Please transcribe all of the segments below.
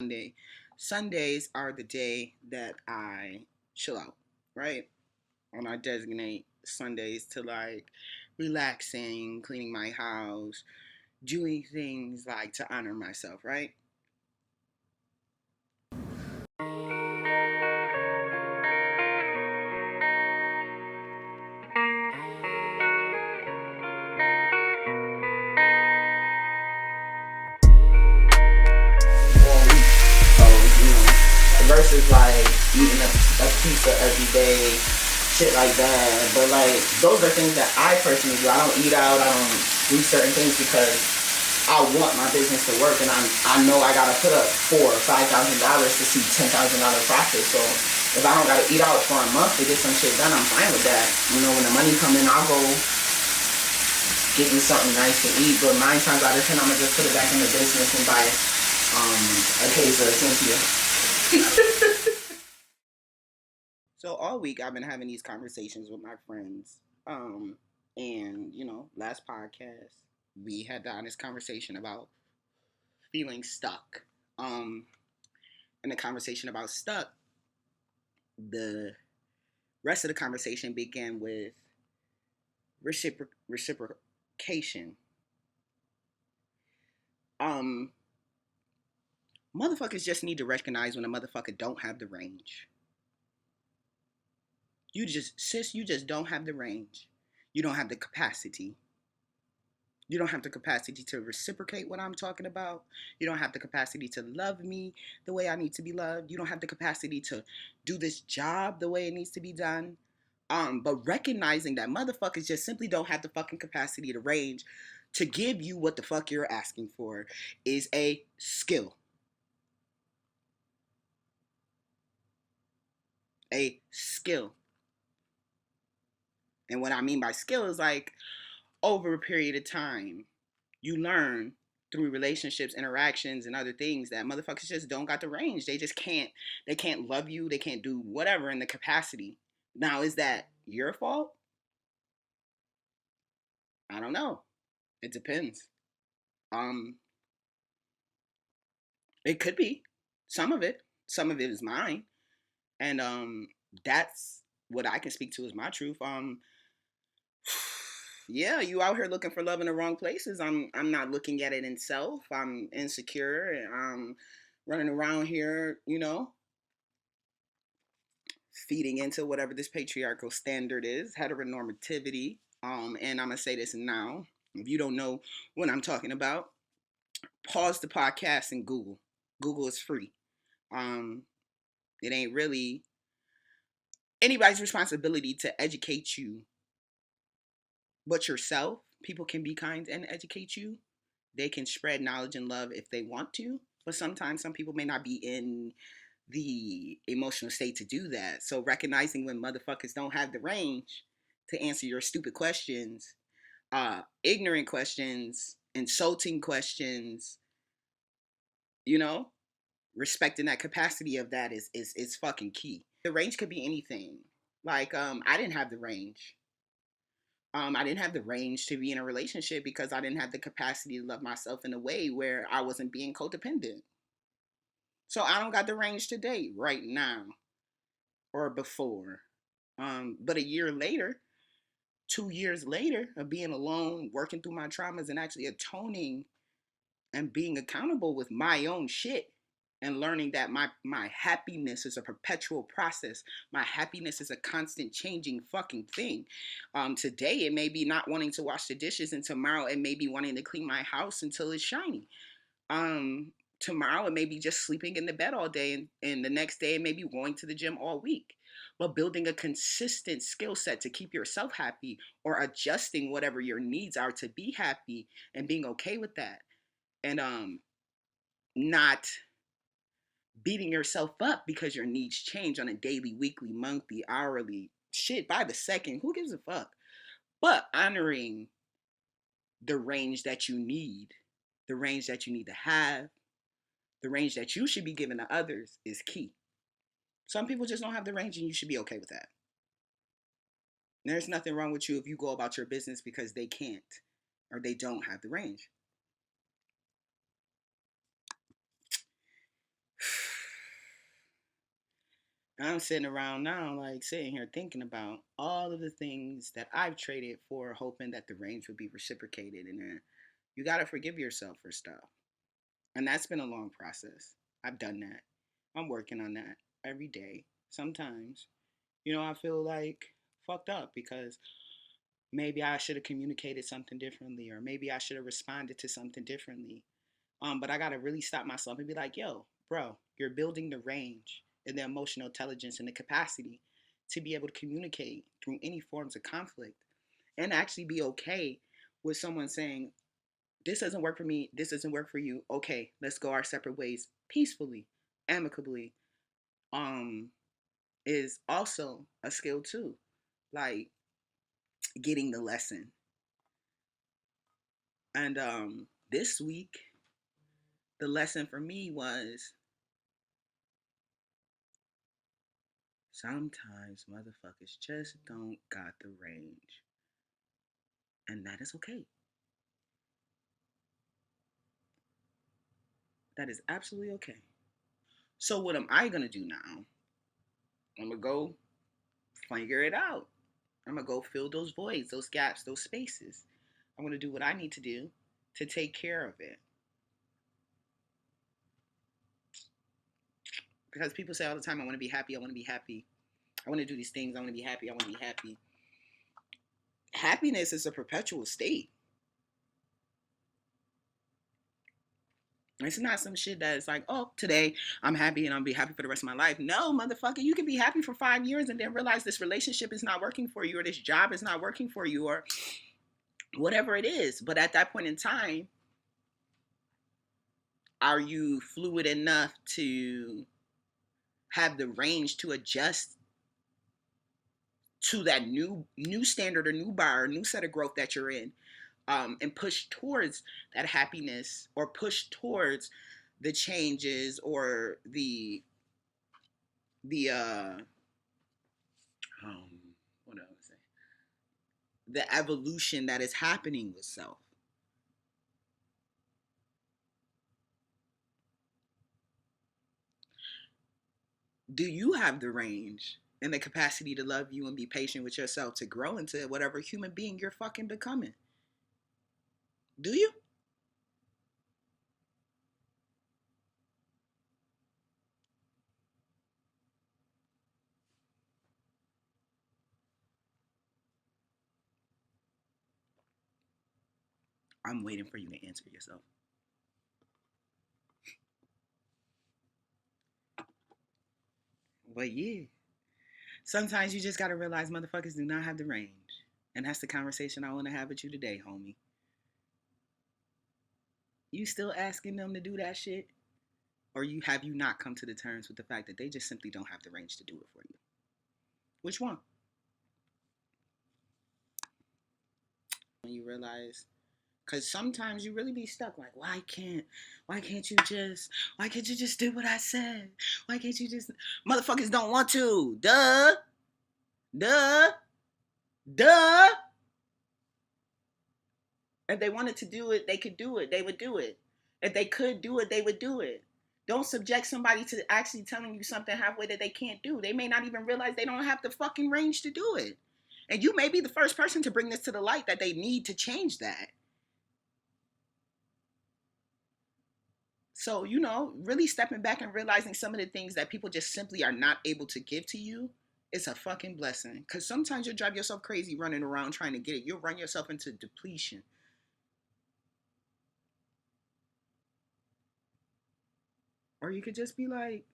Sunday. Sundays are the day that I chill out, right? And I designate Sundays to like relaxing, cleaning my house, doing things like to honor myself, right? All week. So, versus like eating a pizza every day, shit like that. But like, those are things that I personally do. I don't eat out, I don't do certain things because I want my business to work, and I know I gotta put up $4,000 or $5,000 to see $10,000 profit. So if I don't gotta eat out for a month to get some shit done, I'm fine with that. When the money come in, I'll go get me something nice to eat. But 9 times out of 10, I'm gonna just put it back in the business and buy a case of Cynthia. So all week I've been having these conversations with my friends. And last podcast we had the honest conversation about feeling stuck. Um, and the conversation about stuck, the rest of the conversation began with reciprocation. Um, Motherfuckers just need to recognize when a motherfucker don't have the range. You just don't have the range. You don't have the capacity. You don't have the capacity to reciprocate what I'm talking about. You don't have the capacity to love me the way I need to be loved. You don't have the capacity to do this job the way it needs to be done. But recognizing that motherfuckers just simply don't have the fucking capacity to range to give you what the fuck you're asking for is a skill. A skill. And what I mean by skill is like over a period of time, you learn through relationships, interactions, and other things that motherfuckers just don't got the range. They just can't. They can't love you. They can't do whatever in the capacity. Now, is that your fault? I don't know. It depends. Um, it could be some of it. Some of it is mine, and that's what I can speak to as my truth. Yeah, you out here looking for love in the wrong places. I'm not looking at it in self. I'm insecure and I'm running around here, feeding into whatever this patriarchal standard is, heteronormativity. And I'm gonna say this now. If you don't know what I'm talking about, pause the podcast and Google. Google is free. Um, it ain't really anybody's responsibility to educate you but yourself. People can be kind and educate you. They can spread knowledge and love if they want to, but sometimes some people may not be in the emotional state to do that. So recognizing when motherfuckers don't have the range to answer your stupid questions, ignorant questions, insulting questions, you know, respecting that capacity of that is fucking key. The range could be anything. Like I didn't have the range. I didn't have the range to be in a relationship because I didn't have the capacity to love myself in a way where I wasn't being codependent. So I don't got the range to date right now or before. But a year later, 2 years later of being alone, working through my traumas and actually atoning and being accountable with my own shit and learning that my happiness is a perpetual process. My happiness is a constant changing fucking thing. Today it may be not wanting to wash the dishes, and tomorrow it may be wanting to clean my house until it's shiny. Tomorrow it may be just sleeping in the bed all day, and the next day it may be going to the gym all week. But building a consistent skill set to keep yourself happy or adjusting whatever your needs are to be happy and being okay with that. And not beating yourself up because your needs change on a daily, weekly, monthly, hourly, shit by the second. Who gives a fuck? But honoring the range that you need, the range that you need to have, the range that you should be giving to others is key. Some people just don't have the range and you should be okay with that. There's nothing wrong with you if you go about your business because they can't or they don't have the range. I'm sitting around now, like sitting here thinking about all of the things that I've traded for, hoping that the range would be reciprocated. And then you got to forgive yourself for stuff. And that's been a long process. I've done that. I'm working on that every day. Sometimes, I feel like fucked up because maybe I should have communicated something differently, or maybe I should have responded to something differently. But I gotta really stop myself and be like, yo, bro, you're building the range and the emotional intelligence and the capacity to be able to communicate through any forms of conflict and actually be okay with someone saying, this doesn't work for me, this doesn't work for you. Okay, let's go our separate ways peacefully, amicably. Um, is also a skill too. Like getting the lesson. And this week, the lesson for me was sometimes motherfuckers just don't got the range. And that is okay. That is absolutely okay. So what am I gonna do now? I'm gonna go figure it out. I'm gonna go fill those voids, those gaps, those spaces. I'm gonna do what I need to do to take care of it. Because people say all the time, I wanna be happy, I wanna be happy. I wanna do these things, I wanna be happy, I wanna be happy. Happiness is a perpetual state. It's not some shit that is like, oh, today I'm happy and I'll be happy for the rest of my life. No, motherfucker, you can be happy for 5 years and then realize this relationship is not working for you, or this job is not working for you, or whatever it is. But at that point in time, are you fluid enough to have the range to adjust to that new standard or new bar, or new set of growth that you're in, and push towards that happiness, or push towards the changes, or the what do I say? The evolution that is happening with self. Do you have the range and the capacity to love you and be patient with yourself to grow into whatever human being you're fucking becoming? Do you? I'm waiting for you to answer yourself. But yeah, sometimes you just gotta realize motherfuckers do not have the range. And that's the conversation I want to have with you today, homie. You still asking them to do that shit? Or have you not come to the terms with the fact that they just simply don't have the range to do it for you? Which one? When you realize, because sometimes you really be stuck like, why can't you just do what I said? Why can't you just, motherfuckers don't want to. Duh. If they wanted to do it, they could do it. They would do it. If they could do it, they would do it. Don't subject somebody to actually telling you something halfway that they can't do. They may not even realize they don't have the fucking range to do it. And you may be the first person to bring this to the light that they need to change that. So, really stepping back and realizing some of the things that people just simply are not able to give to you is a fucking blessing. Because sometimes you'll drive yourself crazy running around trying to get it. You'll run yourself into depletion. Or you could just be like,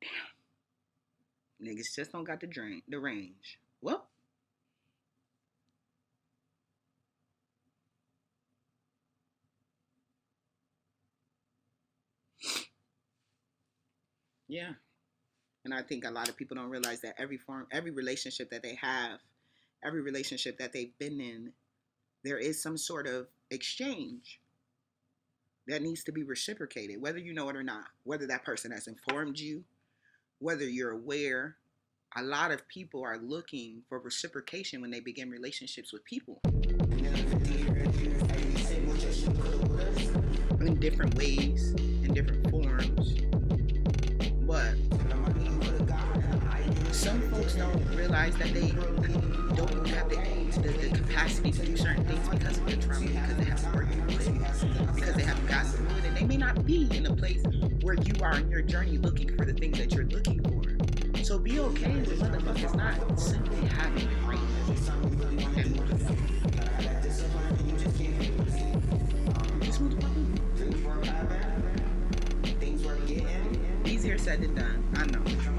damn, niggas just don't got the range. Well, yeah. And I think a lot of people don't realize that every relationship that they have, every relationship that they've been in, there is some sort of exchange that needs to be reciprocated, whether you know it or not, whether that person has informed you, whether you're aware. A lot of people are looking for reciprocation when they begin relationships with people. In different ways, in different forms. But folks don't realize that they don't have the capacity to do certain things because of their trauma, because they haven't worked through it, because they haven't gotten through it, and they may not be in a place where you are in your journey looking for the things that you're looking for. So be okay with motherfuckers not simply having it right and moving forward. Easier said than done, I know.